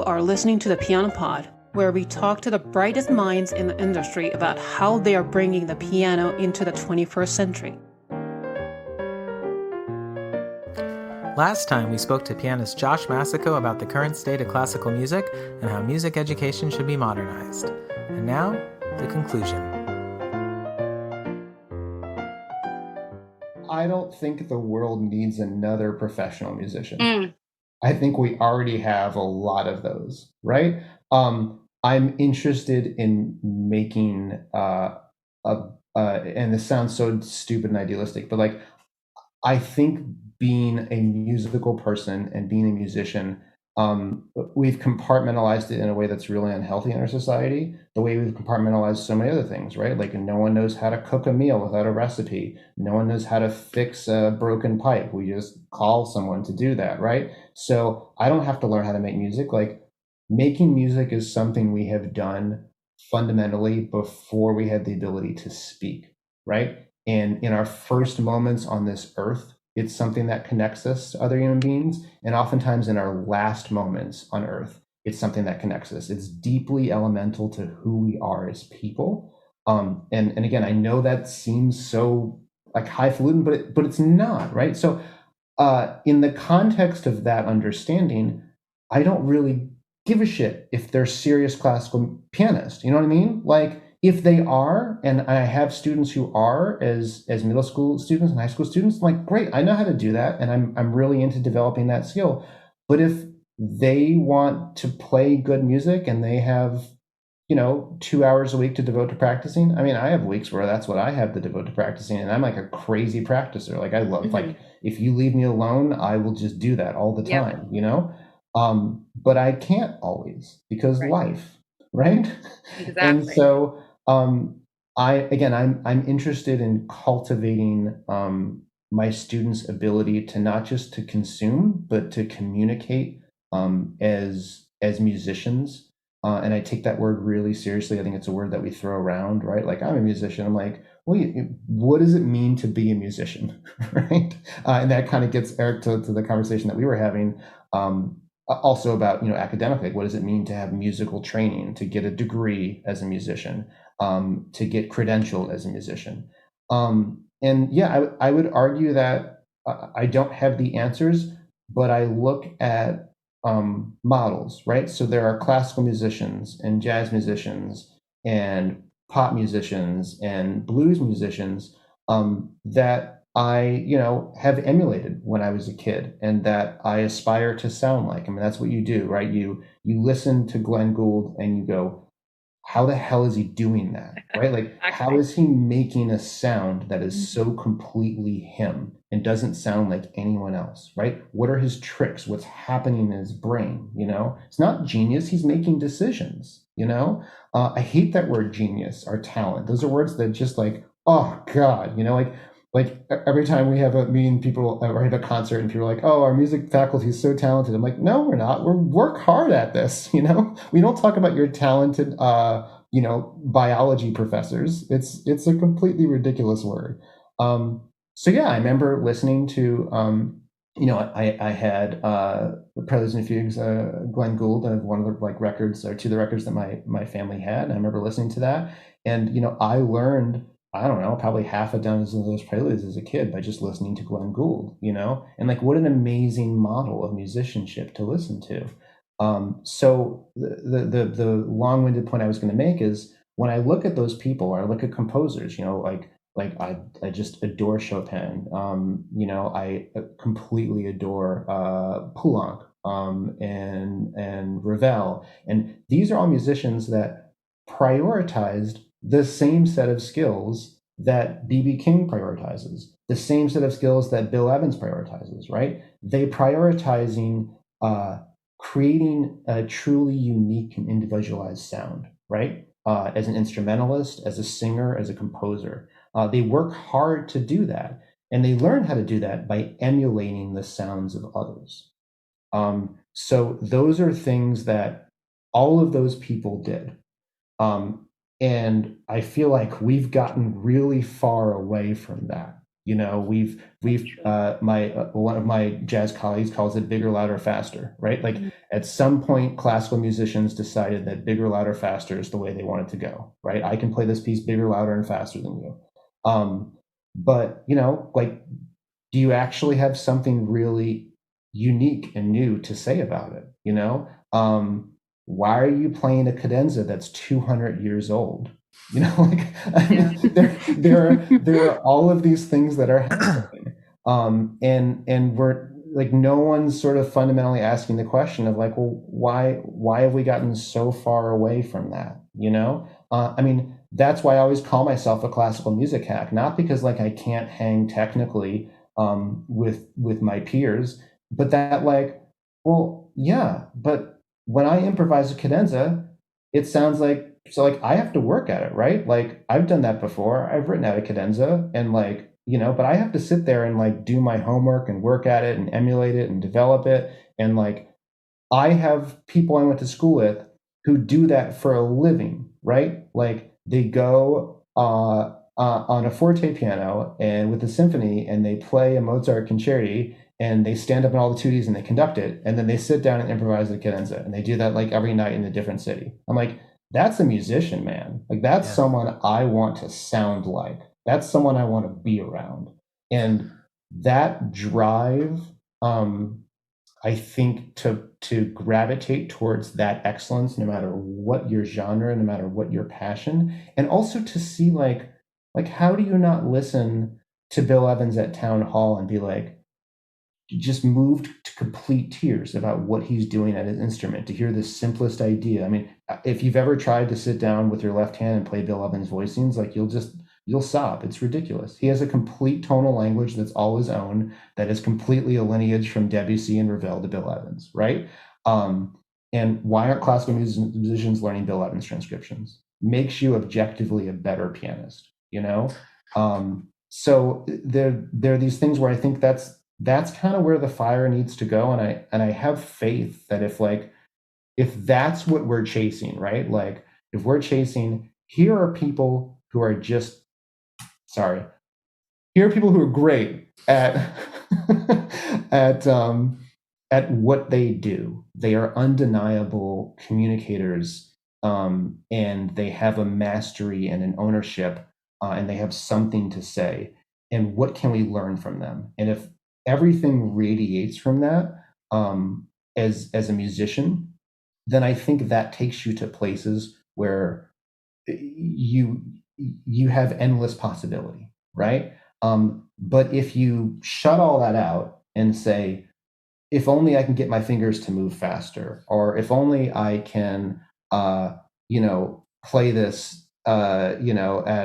are listening to the Piano Pod, where we talk to the brightest minds in the industry about how they are bringing the piano into the 21st century. Last time we spoke to pianist Josh Massicot about the current state of classical music and how music education should be modernized. And now, the conclusion. I don't think the world needs another professional musician. I think we already have a lot of those, right? I'm interested in making and this sounds so stupid and idealistic, but like I think being a musical person and being a musician, we've compartmentalized it in a way that's really unhealthy in our society, the way we've compartmentalized so many other things, right? Like no one knows how to cook a meal without a recipe. No one knows how to fix a broken pipe. We just call someone to do that, right? So I don't have to learn how to make music. Like making music is something we have done fundamentally before we had the ability to speak, right? And in our first moments on this earth, it's something that connects us to other human beings. And oftentimes in our last moments on earth, it's something that connects us. It's deeply elemental to who we are as people. And again, I know that seems so like highfalutin, but it's not, right? So in the context of that understanding, I don't really give a shit if they're serious classical pianists. You know what I mean? Like, if they are, and I have students who are as middle school students and high school students, I'm like, great, I know how to do that, and I'm really into developing that skill. But if they want to play good music and they have, 2 hours a week to devote to practicing, I mean, I have weeks where that's what I have to devote to practicing, and I'm like a crazy practicer. Like I love, like if you leave me alone, I will just do that all the time, But I can't always because life, right? Exactly. And so I'm interested in cultivating my students' ability to not just to consume, but to communicate as musicians. And I take that word really seriously. I think it's a word that we throw around, right? Like I'm a musician. I'm like, well, what does it mean to be a musician, right? And that kind of gets Eric to the conversation that we were having. Also about academically, what does it mean to have musical training, to get a degree as a musician, to get credentialed as a musician? I would argue that I don't have the answers, but I look at models, right? So there are classical musicians and jazz musicians and pop musicians and blues musicians that I, have emulated when I was a kid and that I aspire to sound like. I mean, that's what you do, right? You listen to Glenn Gould and you go, how the hell is he doing that, right? Like, how is he making a sound that is so completely him and doesn't sound like anyone else, right? What are his tricks? What's happening in his brain, It's not genius. He's making decisions, I hate that word genius or talent. Those are words that just like, oh God, like every time we have a meeting, people or have a concert and people are like, oh, our music faculty is so talented. I'm like, no, we're not. We work hard at this. We don't talk about your talented, biology professors. It's a completely ridiculous word. I remember listening to, I had Preludes and Fugues, Glenn Gould, one of the records or two of the records that my family had. And I remember listening to that, and I learned, I don't know, probably half a dozen of those preludes as a kid by just listening to Glenn Gould, and like what an amazing model of musicianship to listen to. So the long-winded point I was going to make is when I look at those people, or I look at composers, like I just adore Chopin. I completely adore Poulenc and Ravel, and these are all musicians that prioritized the same set of skills that B.B. King prioritizes, the same set of skills that Bill Evans prioritizes, right? They prioritizing creating a truly unique and individualized sound, right? As an instrumentalist, as a singer, as a composer. They work hard to do that, and they learn how to do that by emulating the sounds of others. So those are things that all of those people did. And I feel like we've gotten really far away from that. We've my one of my jazz colleagues calls it bigger, louder, faster, right? Like at some point, classical musicians decided that bigger, louder, faster is the way they wanted to go, right? I can play this piece bigger, louder, and faster than you. But like, do you actually have something really unique and new to say about it? Why are you playing a cadenza that's 200 years old? Like there are all of these things that are happening, and we're like, no one's sort of fundamentally asking the question of like, well, why have we gotten so far away from that? That's why I always call myself a classical music hack, not because like I can't hang technically with my peers, but that like, well, yeah, but when I improvise a cadenza, it sounds like, so like I have to work at it, right? Like I've done that before. I've written out a cadenza and like, but I have to sit there and like do my homework and work at it and emulate it and develop it. And like I have people I went to school with who do that for a living, right? Like they go on a forte piano and with a symphony and they play a Mozart concerti and they stand up in all the tutti and they conduct it. And then they sit down and improvise the cadenza. And they do that like every night in a different city. I'm like, that's a musician, man. Like that's someone I want to sound like. That's someone I want to be around. And that drive, I think to gravitate towards that excellence, no matter what your genre, no matter what your passion, and also to see like how do you not listen to Bill Evans at Town Hall and be like, just moved to complete tears about what he's doing at his instrument, to hear the simplest idea. I mean, if you've ever tried to sit down with your left hand and play Bill Evans voicings, like you'll sob. It's ridiculous. He has a complete tonal language that's all his own, that is completely a lineage from Debussy and Ravel to Bill Evans, right? And why aren't classical musicians learning Bill Evans transcriptions? Makes you objectively a better pianist, So there are these things where I think that's kind of where the fire needs to go, and I have faith that if that's what we're chasing, right? Like if we're chasing, here are people who are great at at what they do. They are undeniable communicators, and they have a mastery and an ownership, and they have something to say. And what can we learn from them? And if everything radiates from that, as a musician, then I think that takes you to places where you have endless possibility, right? But if you shut all that out and say, if only I can get my fingers to move faster, or if only I can, play this, at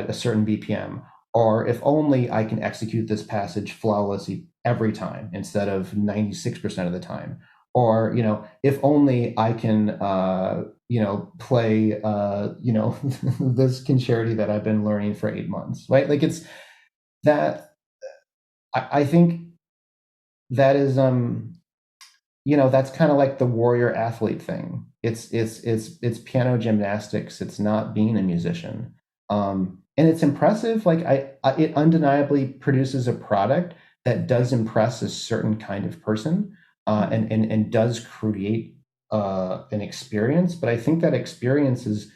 a certain BPM, or if only I can execute this passage flawlessly every time instead of 96% of the time, or if only I can play this concerti that I've been learning for 8 months, right? Like it's that. I think that is that's kind of like the warrior athlete thing. It's piano gymnastics. It's not being a musician, and it's impressive. Like it undeniably produces a product that does impress a certain kind of person, and does create an experience. But I think that experience is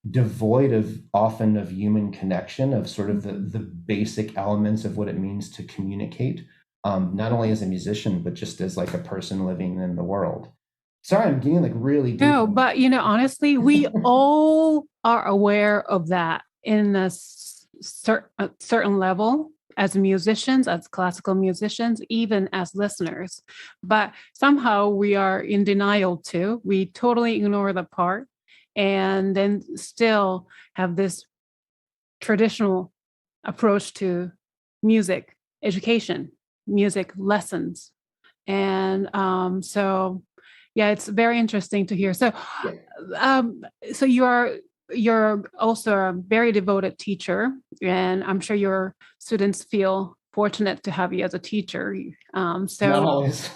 devoid often of human connection, of sort of the basic elements of what it means to communicate, not only as a musician, but just as like a person living in the world. Sorry, I'm getting like really deep. No, but honestly, we all are aware of that in a certain level as musicians, as classical musicians, even as listeners. But somehow we are in denial too. We totally ignore the part, and then still have this traditional approach to music education, music lessons. And so, yeah, it's very interesting to hear. So, so you're also a very devoted teacher, and I'm sure your students feel fortunate to have you as a teacher. Not So always.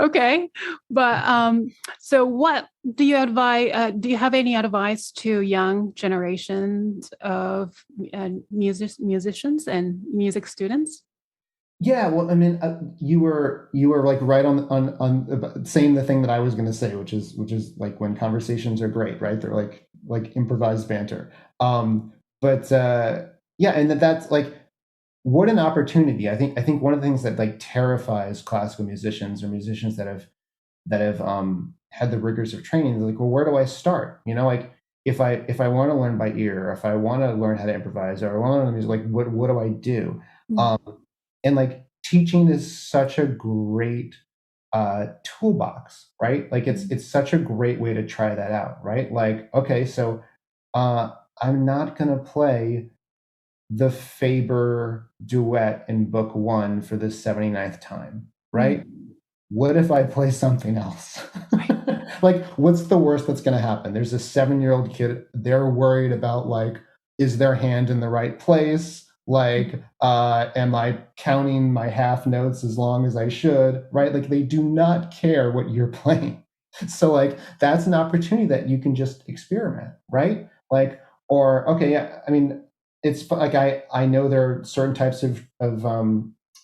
okay, but so what do you advise? Do you have any advice to young generations of musicians and music students? Yeah, well, I mean, you were like right on saying the thing that I was going to say, which is like when conversations are great, right? They're like improvised banter. But yeah, and that's like what an opportunity. I think one of the things that like terrifies classical musicians or musicians that have had the rigors of training is like, well, where do I start? Like if I want to learn by ear, or if I want to learn how to improvise, or I want to learn music, like what do I do? Mm. Um, and like teaching is such a great toolbox, right? Like it's such a great way to try that out, right? Like, okay, so uh, I'm not gonna play the Faber duet in book one for the 79th time, right? What if I play something else? Like, what's the worst that's going to happen? There's a 7-year-old kid. They're worried about like, is their hand in the right place? Like, am I counting my half notes as long as I should? Right? Like, they do not care what you're playing. So, like, that's an opportunity that you can just experiment, right? Like, or okay, yeah. I mean, it's like I know there are certain types of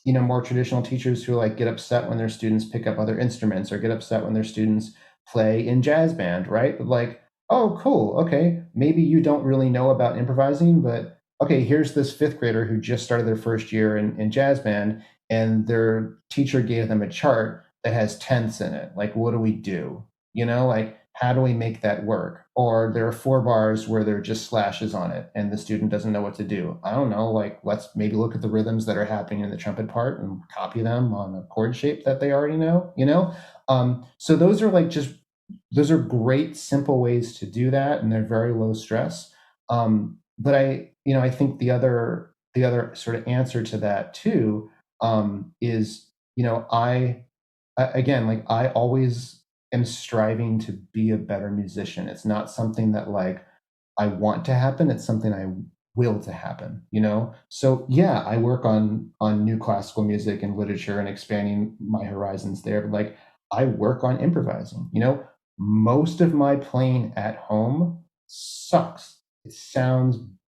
more traditional teachers who like get upset when their students pick up other instruments, or get upset when their students play in jazz band, right? But like, oh, cool. Okay. Maybe you don't really know about improvising, but okay, here's this fifth grader who just started their first year in jazz band, and their teacher gave them a chart that has tenths in it. Like, what do we do? Like, how do we make that work? Or there are 4 bars where there are just slashes on it and the student doesn't know what to do. I don't know, like, let's maybe look at the rhythms that are happening in the trumpet part and copy them on a chord shape that they already know. So those are great, simple ways to do that, and they're very low stress. But I think the other sort of answer to that too, is, again, like I always am striving to be a better musician. It's not something that like I want to happen. It's something I will to happen. So yeah, I work on new classical music and literature and expanding my horizons there. But like I work on improvising. Most of my playing at home sucks. It sounds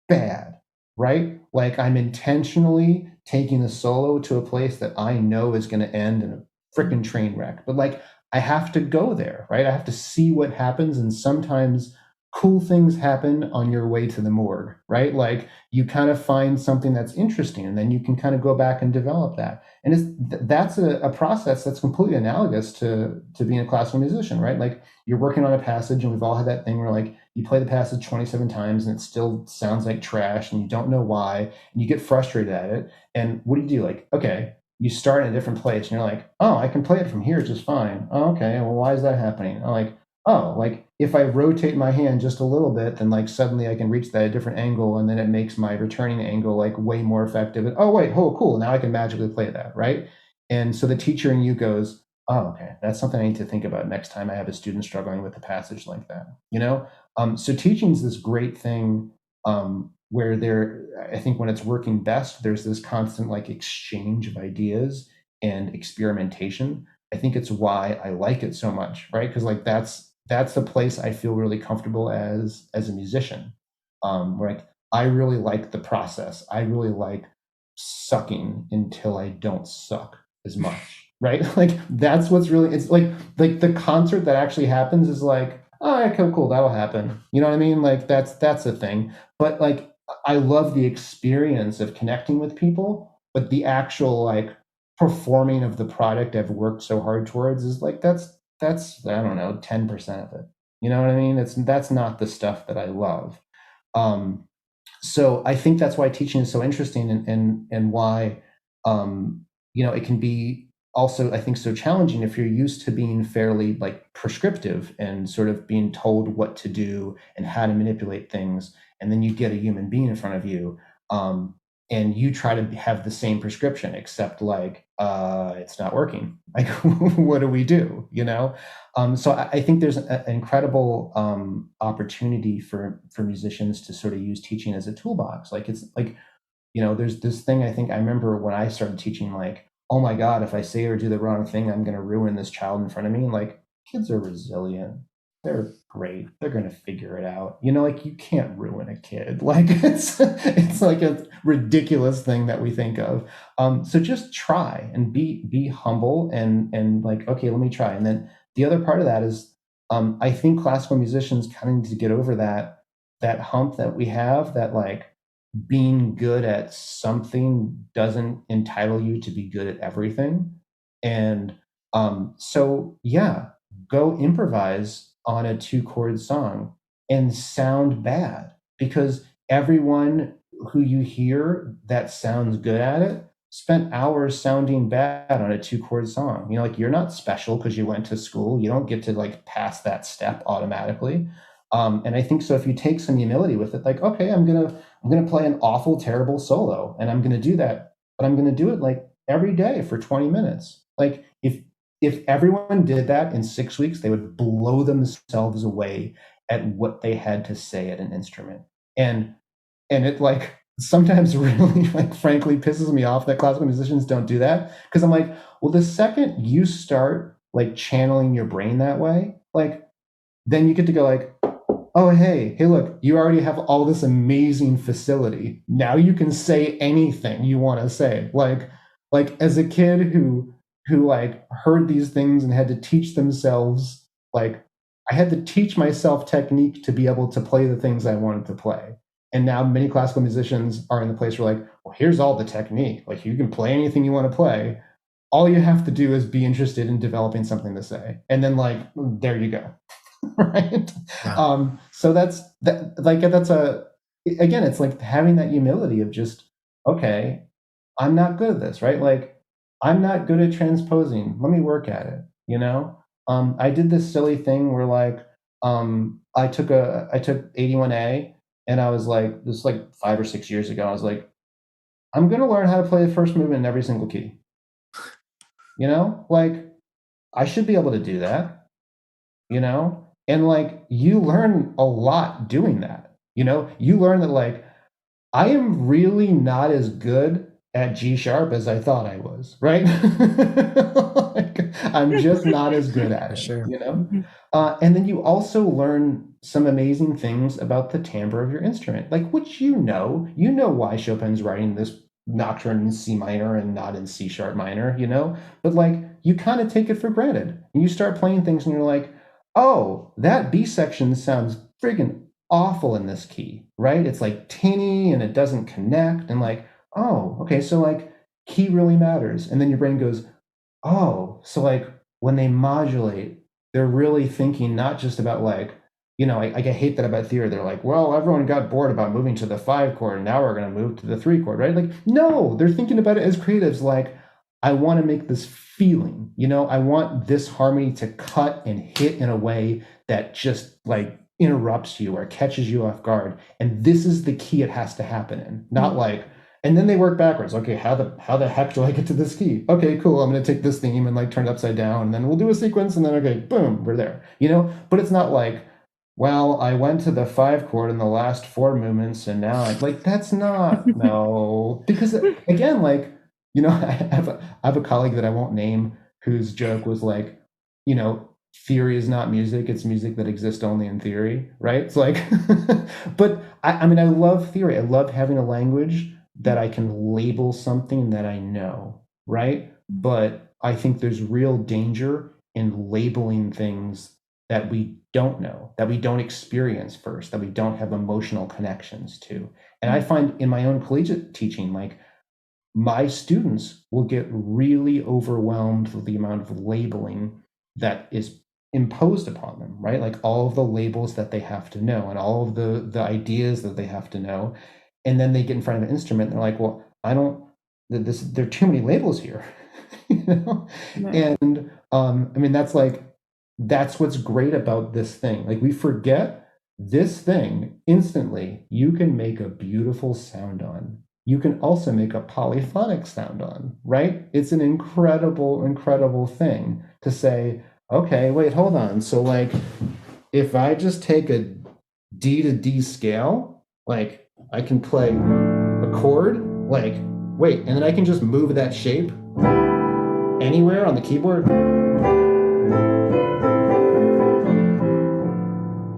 bad, right? Like I'm intentionally taking a solo to a place that I know is going to end in a freaking train wreck. But like I have to go there, right? I have to see what happens, and sometimes cool things happen on your way to the morgue, right? Like you kind of find something that's interesting, and then you can kind of go back and develop that. And that's a process that's completely analogous to being a classical musician, right? Like you're working on a passage, and we've all had that thing where like you play the passage 27 times and it still sounds like trash, and you don't know why, and you get frustrated at it. And what do? Like, okay, you start in a different place, and you're like, oh, I can play it from here just fine. Oh, okay, well, why is that happening? I'm like, oh, like if I rotate my hand just a little bit, then like suddenly I can reach that at a different angle, and then it makes my returning angle like way more effective. And oh wait, oh cool, now I can magically play that, right? And so the teacher in you goes, oh, okay, that's something I need to think about next time I have a student struggling with a passage like that. So teaching is this great thing, where I think when it's working best, there's this constant like exchange of ideas and experimentation. I think it's why I like it so much, right? Because like that's the place I feel really comfortable as a musician. Where like I really like the process. I really like sucking until I don't suck as much, right? Like that's what's really, it's like the concert that actually happens is like, oh, okay, cool, that'll happen. You know what I mean? Like that's a thing. But like I love the experience of connecting with people, but the actual like performing of the product I've worked so hard towards is like that's I don't know, 10% of it. You know what I mean? That's not the stuff that I love. Um, so I think that's why teaching is so interesting, and why it can be also, I think, so challenging if you're used to being fairly like prescriptive and sort of being told what to do and how to manipulate things, and then you get a human being in front of you, and you try to have the same prescription, except like it's not working. Like what do we do? So I think there's an incredible opportunity for musicians to sort of use teaching as a toolbox. Like it's like there's this thing I think I remember when I started teaching, like, oh my God, if I say or do the wrong thing, I'm going to ruin this child in front of me. Like, kids are resilient. They're great. They're going to figure it out. Like, you can't ruin a kid. Like, it's like a ridiculous thing that we think of. So just try and be humble and like, okay, let me try. And then the other part of that is, I think classical musicians kind of need to get over that hump that we have, that like being good at something doesn't entitle you to be good at everything. And so yeah, go improvise on a 2-chord song and sound bad, because everyone who you hear that sounds good at it spent hours sounding bad on a 2-chord song. Like, you're not special because you went to school. You don't get to like pass that step automatically. And I think so if you take some humility with it, like, okay, I'm gonna play an awful, terrible solo, and I'm gonna do that, but I'm gonna do it like every day for 20 minutes. Like, if everyone did that in 6 weeks, they would blow themselves away at what they had to say at an instrument. And it like sometimes really like frankly pisses me off that classical musicians don't do that, because I'm like, well, the second you start like channeling your brain that way, like then you get to go like, oh, hey, look, you already have all this amazing facility. Now you can say anything you want to say. Like as a kid who like heard these things and had to teach themselves, like I had to teach myself technique to be able to play the things I wanted to play. And now many classical musicians are in the place where like, well, here's all the technique. Like, you can play anything you want to play. All you have to do is be interested in developing something to say. And then like, there you go. Right. Yeah. So that's again, it's like having that humility of just, okay, I'm not good at this, right? Like, I'm not good at transposing. Let me work at it. I did this silly thing where like, I took 81A, and I was like, this is like 5 or 6 years ago. I was like, I'm going to learn how to play the first movement in every single key. Like, I should be able to do that. And like, you learn a lot doing that. You learn that like, I am really not as good at G sharp as I thought I was, right? Like, I'm just not as good at it, Sure. And then you also learn some amazing things about the timbre of your instrument, like, which why Chopin's writing this nocturne in C minor and not in C sharp minor, but like, you kind of take it for granted, and you start playing things and you're like, oh, that B section sounds friggin' awful in this key, right? It's like tinny and it doesn't connect, and like, oh, okay, so like key really matters. And then your brain goes, oh, so like when they modulate, they're really thinking not just about like, I hate that about theory. They're like, well, everyone got bored about moving to the 5 chord, and now we're going to move to the 3 chord, right? Like, no, they're thinking about it as creatives. Like, I want to make this feeling, I want this harmony to cut and hit in a way that just like interrupts you or catches you off guard. And this is the key it has to happen in, not like, and then they work backwards. Okay, how the heck do I get to this key? Okay, cool. I'm going to take this theme and like turn it upside down, and then we'll do a sequence, and then okay, boom, we're there. But it's not like, well, I went to the 5 chord in the last 4 movements, and now like, that's not, no, because again, like, I have a colleague that I won't name, whose joke was like, theory is not music, it's music that exists only in theory, right? It's like, but I mean, I love theory. I love having a language that I can label something that I know, right? But I think there's real danger in labeling things that we don't know, that we don't experience first, that we don't have emotional connections to. And I find in my own collegiate teaching, like, my students will get really overwhelmed with the amount of labeling that is imposed upon them, right? Like, all of the labels that they have to know, and all of the ideas that they have to know. And then they get in front of an instrument and they're like, well, there are too many labels here. Right. And I mean, that's what's great about this thing. Like, we forget this thing instantly. You can make a beautiful sound on. You can also make a polyphonic sound on, right? It's an incredible, incredible thing to say, okay, wait, hold on. So like, if I just take a D to D scale, like, I can play a chord Like, wait, and then I can just move that shape anywhere on the keyboard.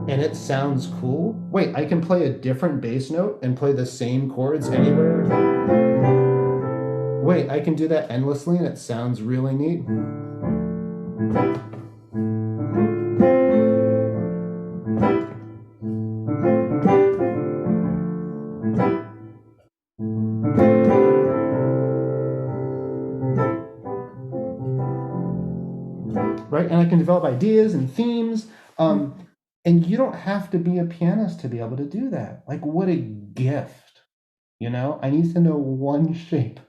And it sounds cool. Wait, I can play a different bass note and play the same chords anywhere. Wait, I can do that endlessly and it sounds really neat. Right? And I can develop ideas and themes. And you don't have to be a pianist to be able to do that. Like, what a gift. You know, I need to know one shape.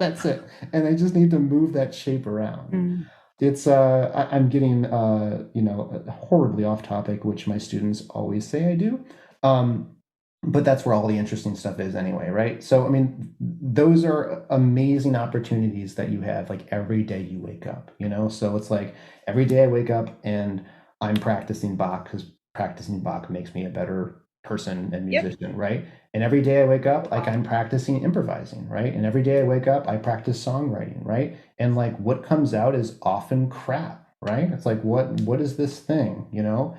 That's it. And I just need to move that shape around. It's I'm getting horribly off topic, which my students always say I do. But that's where all the interesting stuff is anyway, right? So I mean, those are amazing opportunities that you have like every day you wake up, you know? So it's like every day I wake up and I'm practicing Bach because practicing Bach makes me a better person and musician, right? And every day I wake up, like I'm practicing improvising, right? And every day I wake up, I practice songwriting, right? And like what comes out is often crap, right? It's like, what is this thing, you know?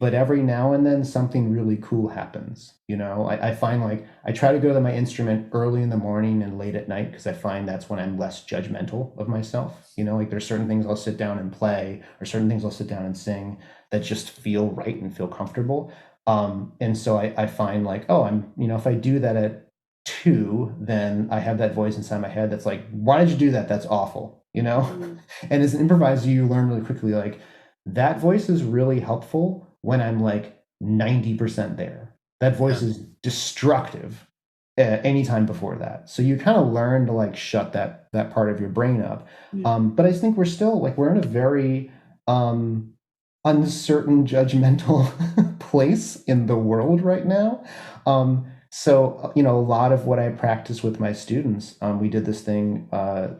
But every now and then something really cool happens, you know? I find like, I try to go to my instrument early in the morning and late at night because I find that's when I'm less judgmental of myself, you know? Like there's certain things I'll sit down and play or certain things I'll sit down and sing that just feel right and feel comfortable. And so I find like, oh, if I do that at 2, then I have that voice inside my head that's like, why did you do that? That's awful, you know? And as an improviser, you learn really quickly, like that voice is really helpful when I'm like 90% there. That voice is destructive anytime before that. So you kind of learn to like shut that part of your brain up. But I think we're in a very uncertain, judgmental place in the world right now. So, a lot of what I practice with my students, we did this thing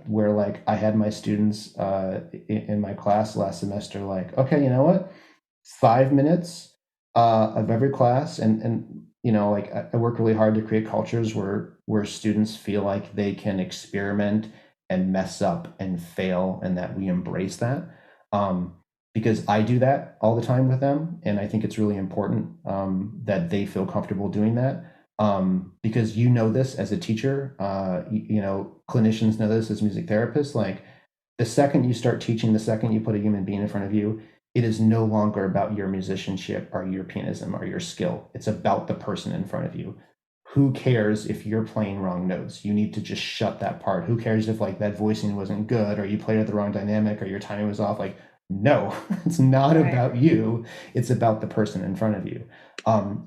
where like I had my students in my class last semester, like, okay, you know what? 5 minutes of every class. And like I work really hard to create cultures where students feel like they can experiment and mess up and fail and that we embrace that. Because I do that all the time with them. And I think it's really important that they feel comfortable doing that. Because this as a teacher, clinicians know this as music therapists, like the second you start teaching, the second you put a human being in front of you, it is no longer about your musicianship or your pianism or your skill. It's about the person in front of you. Who cares if you're playing wrong notes? You need to just shut that part. Who cares if like that voicing wasn't good or you played at the wrong dynamic or your timing was off? Like, no, it's not about you. It's about the person in front of you.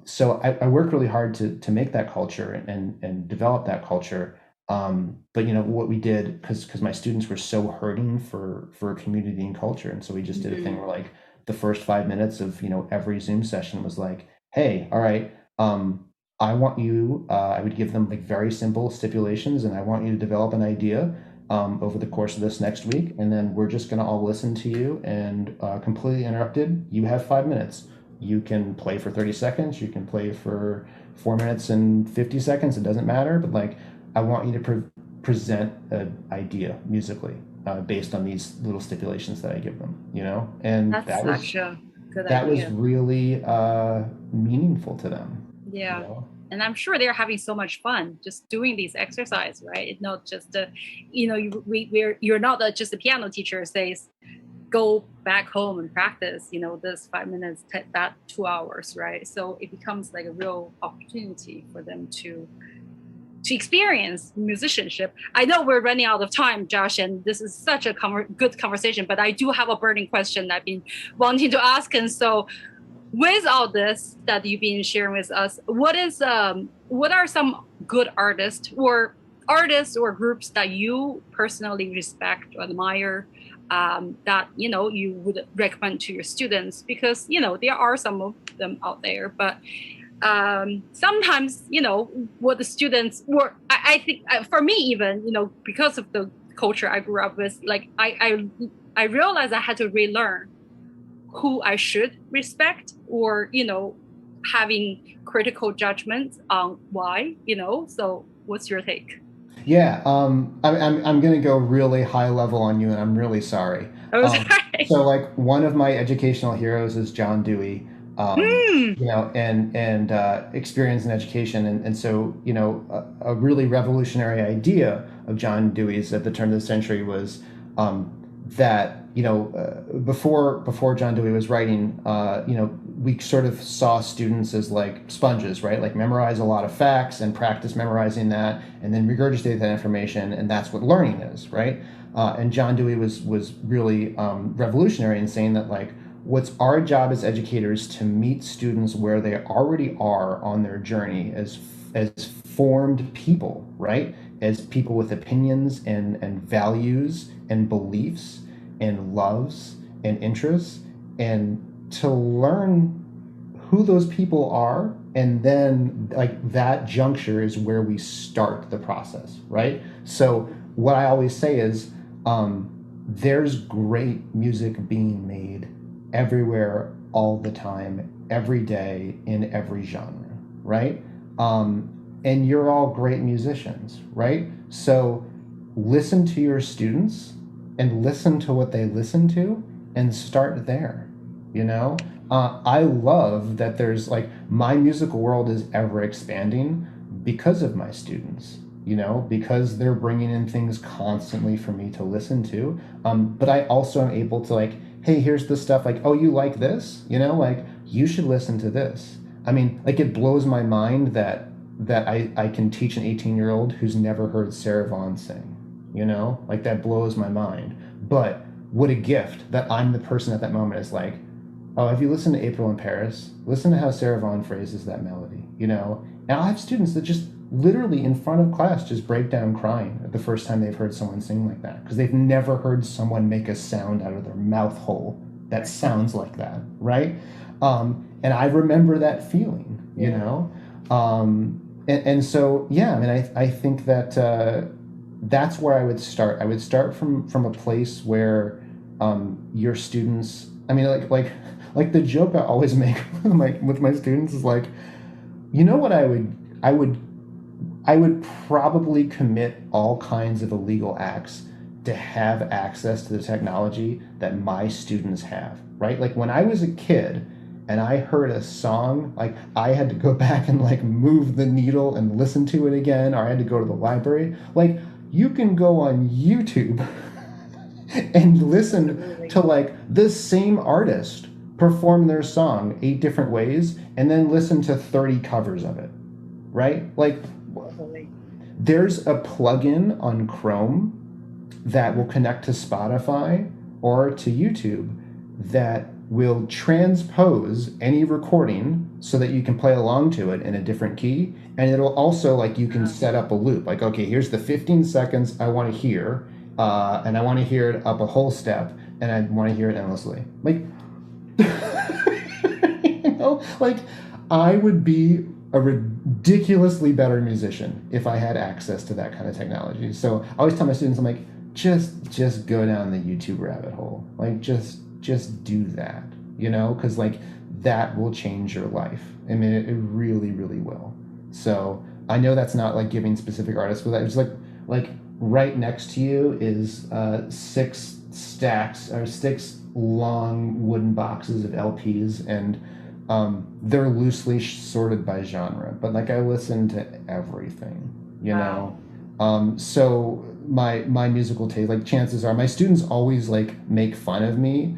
So I work really hard to make that culture and develop that culture. But what we did, because my students were so hurting for community and culture, and so we just did a thing where like the first 5 minutes of every Zoom session was like, hey, all right, I want you. I would give them like very simple stipulations, and I want you to develop an idea over the course of this next week, and then we're just going to all listen to you and completely interrupted. You have 5 minutes. You can play for 30 seconds. You can play for 4 minutes and 50 seconds. It doesn't matter. But like, I want you to present an idea musically based on these little stipulations that I give them, and that's that such a good that idea. was really meaningful to them. Yeah. And I'm sure they're having so much fun just doing these exercises, right? It's not just you're not just a piano teacher says, go back home and practice, this 5 minutes, that 2 hours, right? So it becomes like a real opportunity for them to experience musicianship. I know we're running out of time, Josh, and this is such a good conversation, but I do have a burning question I've been wanting to ask. And so with all this that you've been sharing with us, what are some good artists or groups that you personally respect or admire that you would recommend to your students? Because there are some of them out there, but sometimes what the students were, I think for me even because of the culture I grew up with, like I realized I had to relearn who I should respect or having critical judgment on why, so what's your take? Yeah, I'm going to go really high level on you, and I'm really sorry. Oh, sorry. So, like, one of my educational heroes is John Dewey, and experience in education, and so a really revolutionary idea of John Dewey's at the turn of the century was that before John Dewey was writing, we sort of saw students as like sponges, right? Like memorize a lot of facts and practice memorizing that, and then regurgitate that information, and that's what learning is, right? And John Dewey was really revolutionary in saying that, like, what's our job as educators to meet students where they already are on their journey as formed people, right? As people with opinions and values and beliefs and loves and interests, and to learn who those people are, and then like that juncture is where we start the process, right? So what I always say is there's great music being made everywhere, all the time, every day, in every genre, right? And you're all great musicians, right? So listen to your students and listen to what they listen to and start there, I love that there's like my musical world is ever expanding because of my students, because they're bringing in things constantly for me to listen to. But I also am able to like, hey, here's the stuff like, oh, you like this, like you should listen to this. I mean, like it blows my mind that I can teach an 18-year-old who's never heard Sarah Vaughan sing, like that blows my mind. But what a gift that I'm the person at that moment is like, oh, have you listened to April in Paris? Listen to how Sarah Vaughan phrases that melody, And I'll have students that just literally in front of class just break down crying at the first time they've heard someone sing like that, because they've never heard someone make a sound out of their mouth hole that sounds like that, right? And I remember that feeling, And so, yeah, I mean, I think that that's where I would start. I would start from a place where your students, I mean, like the joke I always make with my students is like, what I would probably commit all kinds of illegal acts to have access to the technology that my students have, right? Like when I was a kid and I heard a song, like I had to go back and like move the needle and listen to it again, or I had to go to the library. Like you can go on YouTube and listen to like this same artist perform their song 8 different ways and then listen to 30 covers of it, right? Like there's a plugin on Chrome that will connect to Spotify or to YouTube that will transpose any recording so that you can play along to it in a different key. And it'll also, like, you can set up a loop. Like, okay, here's the 15 seconds I want to hear, and I want to hear it up a whole step, and I want to hear it endlessly. Like, like, I would be a ridiculously better musician if I had access to that kind of technology. So I always tell my students, I'm like, just go down the YouTube rabbit hole. Like, just do that, because like that will change your life. I mean, it really, really will. So I know that's not like giving specific artists, but it's like right next to you is 6 long wooden boxes of LPs, and they're loosely sorted by genre, but like I listen to everything, Wow. So my musical taste, like chances are my students always like make fun of me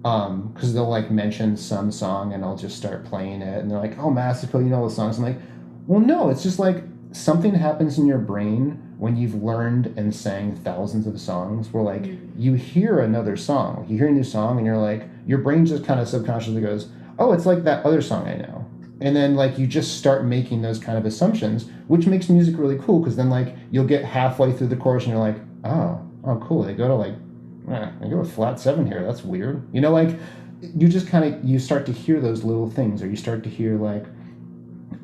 because they'll like mention some song and I'll just start playing it and they're like, oh, Massicot, you know the songs. I'm like, well, no, it's just like something happens in your brain when you've learned and sang thousands of songs where like you hear another song, you hear a new song and you're like, your brain just kind of subconsciously goes, oh, it's like that other song I know. And then like you just start making those kind of assumptions, which makes music really cool, because then like you'll get halfway through the chorus and you're like, oh cool, they go to like, they go to flat 7 here, that's weird. Like you just you start to hear those little things, or you start to hear like,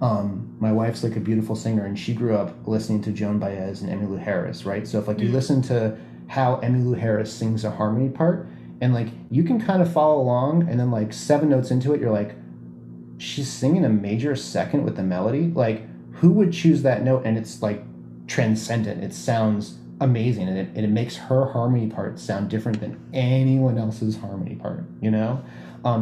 my wife's like a beautiful singer and she grew up listening to Joan Baez and Emmylou Harris, right? So if like you listen to how Emmylou Harris sings a harmony part, and like you can kind of follow along, and then like 7 notes into it, you're like, she's singing a major second with the melody. Like, who would choose that note? And it's like transcendent. It sounds amazing, and it makes her harmony part sound different than anyone else's harmony part, you know?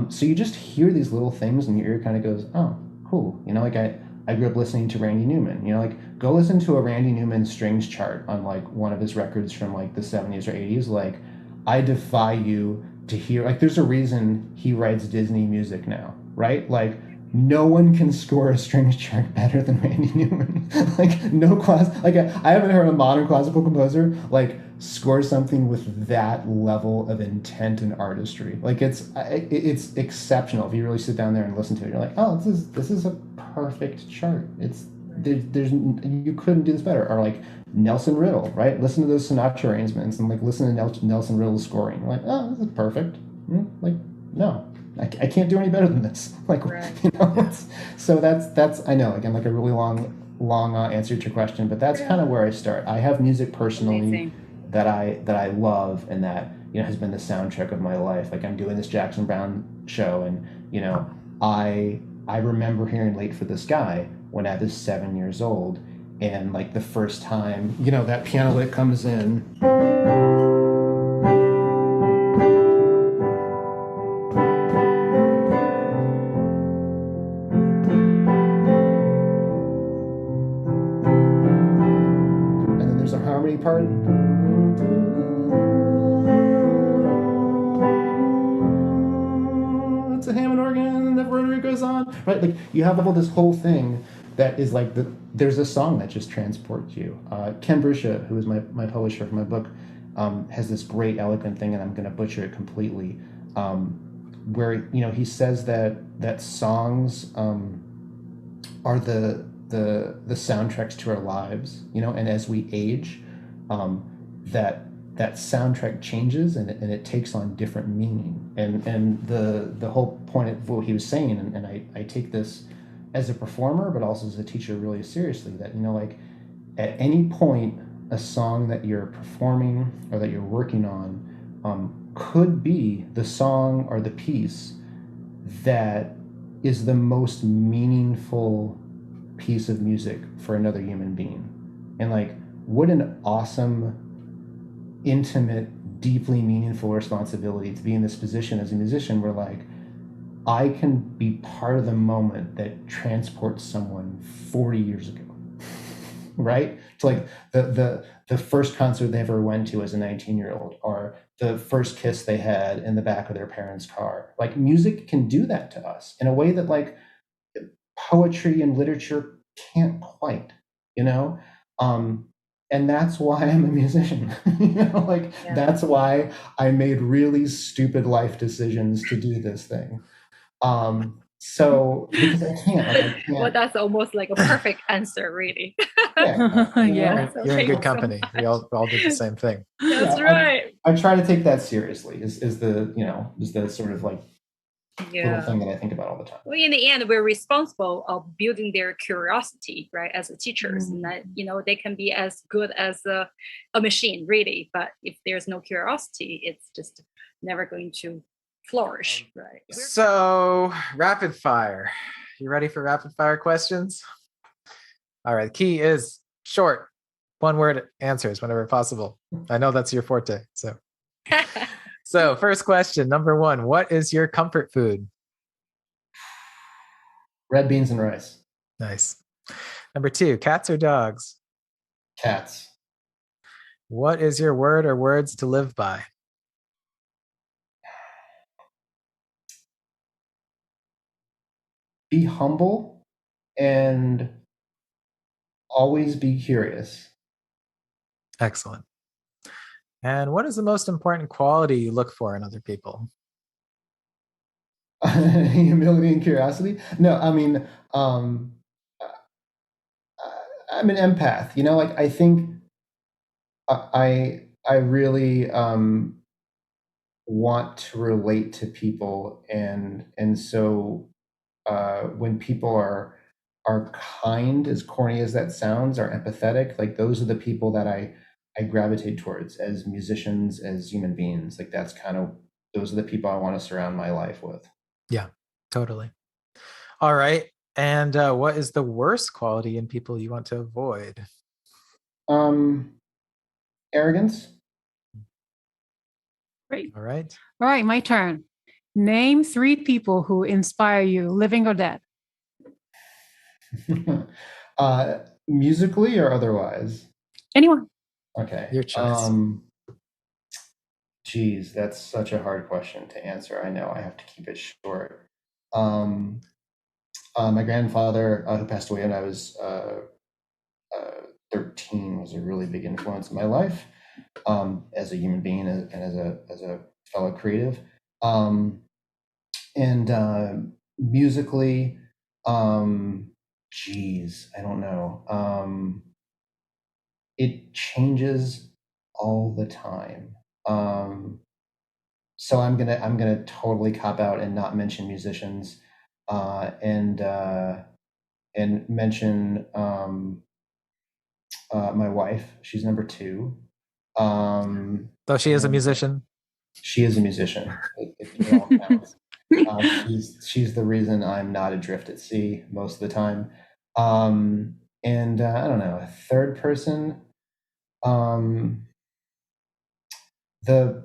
So you just hear these little things and your ear kind of goes, oh, cool. You know, like I grew up listening to Randy Newman, you know, like go listen to a Randy Newman strings chart on like one of his records from like the 70s or 80s. Like, I defy you to hear, like, there's a reason he writes Disney music now, right? Like, no one can score a strings chart better than Randy Newman. Like, no class, like I haven't heard a modern classical composer like score something with that level of intent and artistry. Like, it's exceptional. If you really sit down there and listen to it, you're like, oh, this is a perfect chart. It's there's you couldn't do this better. Or like Nelson Riddle, right? Listen to those Sinatra arrangements and like listen to Nelson Riddle's scoring. You're like, oh, this is perfect. Like, no, I can't do any better than this. Like, Right. you know. So that's I know, again, like a really long answer to your question, but that's kind of where I start. I have music personally Amazing. that I love, and that, you know, has been the soundtrack of my life. Like, I'm doing this Jackson Brown show, and you know, I remember hearing "Late for the Sky" when I was 7 years old, and like the first time, you know, that piano lick comes in. And then there's a harmony part. It's a Hammond organ, and the rotary goes on, right? Like, you have all this whole thing that is like there's a song that just transports you. Ken Bruscia, who is my publisher for my book, has this great eloquent thing, and I'm going to butcher it completely, where, you know, he says that songs are the soundtracks to our lives, you know, and as we age, that soundtrack changes, and it takes on different meaning. And the whole point of what he was saying, and I take this as a performer, but also as a teacher really seriously, that, you know, like, at any point, a song that you're performing or that you're working on could be the song or the piece that is the most meaningful piece of music for another human being. And like, what an awesome, intimate, deeply meaningful responsibility to be in this position as a musician, where like, I can be part of the moment that transports someone 40 years ago, right? To like the first concert they ever went to as a 19-year-old, or the first kiss they had in the back of their parents' car. Like, music can do that to us in a way that like poetry and literature can't quite, you know? And that's why I'm a musician. You know, like, Yeah. that's why I made really stupid life decisions to do this thing. So, because I can't, like, I can't. Well, that's almost like a perfect answer, really. Yeah, you know? Yeah. So You're in thank you good so company. much. We all did the same thing. That's Yeah, right. I try to take that seriously. Is the sort of like little Yeah. thing that I think about all the time. Well, in the end, we're responsible of building their curiosity, right, as a teachers, and that, you know, they can be as good as a machine, really. But if there's no curiosity, it's just never going to flourish, right? So, rapid fire. You ready for rapid fire questions? All right. The key is short, one word answers whenever possible. I know that's your forte. So first question, number one, what is your comfort food? Red beans and rice. Nice. Number two, cats or dogs? Cats. What is your word or words to live by? Be humble and always be curious. Excellent. And what is the most important quality you look for in other people? Humility and curiosity. No, I mean, I'm an empath. You know, like, I think I really want to relate to people, and so when people are kind, as corny as that sounds, are empathetic, like, those are the people that I gravitate towards as musicians, as human beings. Like, those are the people I want to surround my life with. Yeah, totally. All right. And what is the worst quality in people you want to avoid? Arrogance. Great. All right. All right, my turn. Name 3 people who inspire you, living or dead. Musically or otherwise? Anyone. Okay. Your choice. Geez, that's such a hard question to answer. I know I have to keep it short. My grandfather, who passed away when I was 13, was a really big influence in my life, as a human being and as a fellow creative. And musically, geez, I don't know. It changes all the time. So I'm gonna totally cop out and not mention musicians, and mention my wife. She's number 2. Though she is a musician. She is a musician. It all counts. She's the reason I'm not adrift at sea most of the time. And I don't know, a third person. The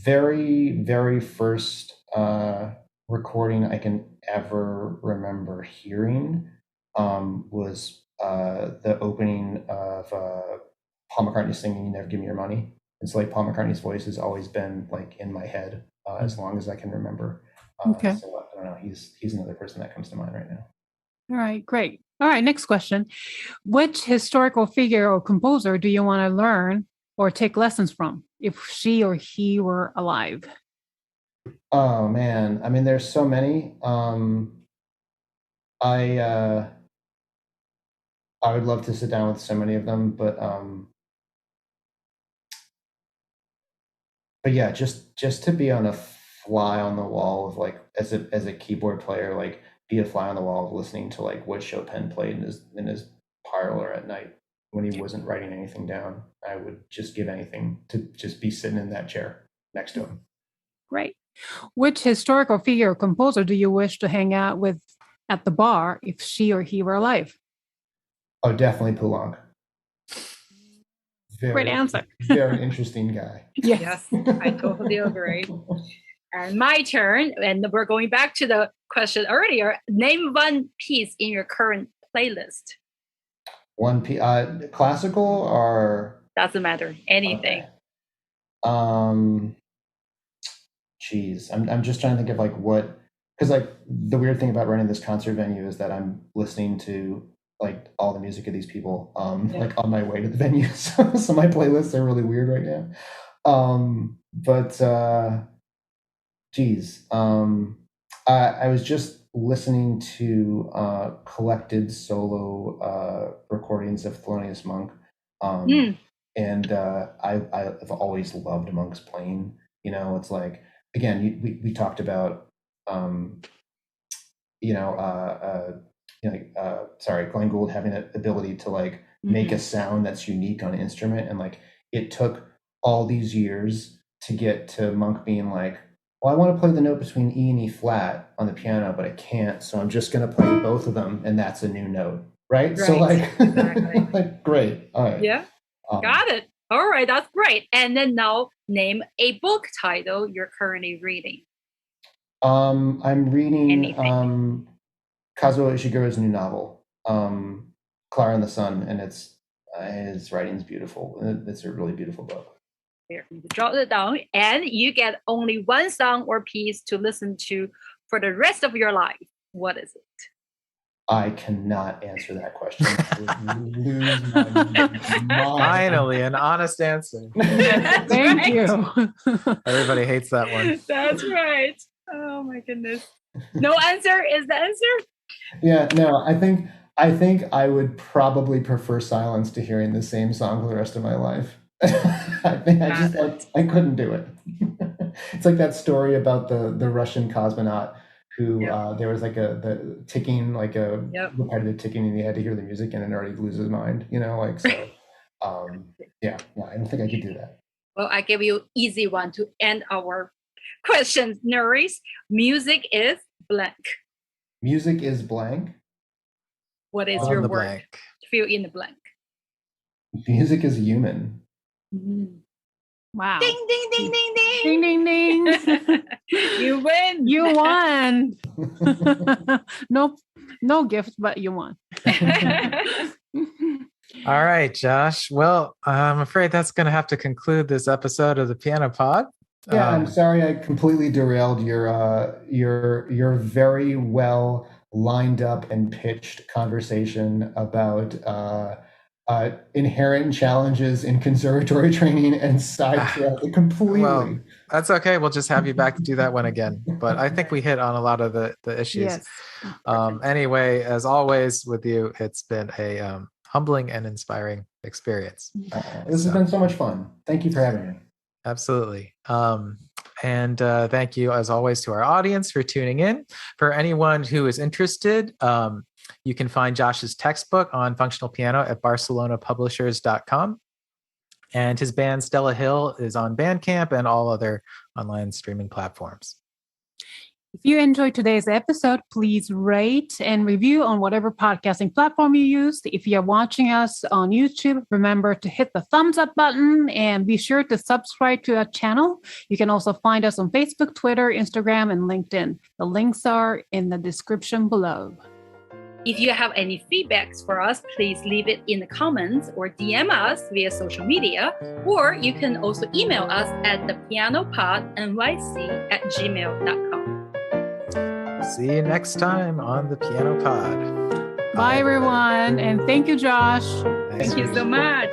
very, very first recording I can ever remember hearing was the opening of Paul McCartney singing "You Never Give Me Your Money." It's like Paul McCartney's voice has always been like in my head as long as I can remember. Okay. So I don't know. He's another person that comes to mind right now. All right, great. All right, next question. Which historical figure or composer do you want to learn or take lessons from if she or he were alive? Oh man, I mean, there's so many. I would love to sit down with so many of them, but yeah, just to be on a fly on the wall of like as a keyboard player, like be a fly on the wall of listening to like what Chopin played in his parlor at night when he wasn't writing anything down. I would just give anything to just be sitting in that chair next to him. Great. Which historical figure or composer do you wish to hang out with at the bar if she or he were alive? Oh, definitely Poulenc. Great answer. Very interesting guy. Yes. I totally agree. And my turn, and we're going back to the question earlier. Name one piece in your current playlist. One piece, classical or doesn't matter, anything. Okay. Geez, I'm just trying to think of like what, because like the weird thing about running this concert venue is that I'm listening to like all the music of these people like on my way to the venue. So my playlists are really weird right now. But geez, I was just listening to collected solo recordings of Thelonious Monk. And I've always loved Monk's playing. You know, it's like, again, we talked about, Glenn Gould having an ability to like make a sound that's unique on an instrument. And like, it took all these years to get to Monk being like, well, I want to play the note between E and E flat on the piano, but I can't. So I'm just going to play both of them. And that's a new note. Right. So like, exactly. Like, great. All right. Yeah. Got it. All right. That's great. And then now name a book title you're currently reading. I'm reading Kazuo Ishiguro's new novel, Clara and the Sun, and his writing's beautiful. It's a really beautiful book. Here, jot it down, and you get only one song or piece to listen to for the rest of your life. What is it? I cannot answer that question. I would lose my mind. Finally, an honest answer. Thank you. Everybody hates that one. That's right. Oh my goodness. No answer is the answer? Yeah, no, I think I would probably prefer silence to hearing the same song for the rest of my life. I couldn't do it. It's like that story about the Russian cosmonaut who there was like the ticking, like a repetitive ticking, and he had to hear the music and it already loses his mind, you know, like so. I don't think I could do that. Well, I give you easy one to end our questions, Nerys. Music is blank. Music is blank. What is On your the word? blank. Fill in the blank. Music is human. Wow. Ding, ding, ding, ding, ding. Ding, ding, ding. You win. You won. No gift, but you won. All right, Josh. Well, I'm afraid that's going to have to conclude this episode of the Piano Pod. Yeah, I'm sorry I completely derailed your very well lined up and pitched conversation about inherent challenges in conservatory training and sidetracked it completely. Well, that's okay. We'll just have you back to do that one again. But I think we hit on a lot of the issues. Yes. Anyway, as always with you, it's been a humbling and inspiring experience. This has been so much fun. Thank you for having me. Absolutely. And thank you, as always, to our audience for tuning in. For anyone who is interested, you can find Josh's textbook on functional piano at barcelonapublishers.com. And his band Stella Hill is on Bandcamp and all other online streaming platforms. If you enjoyed today's episode, please rate and review on whatever podcasting platform you use. If you're watching us on YouTube, remember to hit the thumbs up button and be sure to subscribe to our channel. You can also find us on Facebook, Twitter, Instagram, and LinkedIn. The links are in the description below. If you have any feedbacks for us, please leave it in the comments or DM us via social media, or you can also email us at thepianopodnyc@gmail.com. See you next time on the Piano Pod. Bye, everyone. And thank you, Josh. Thanks, Thank you so much.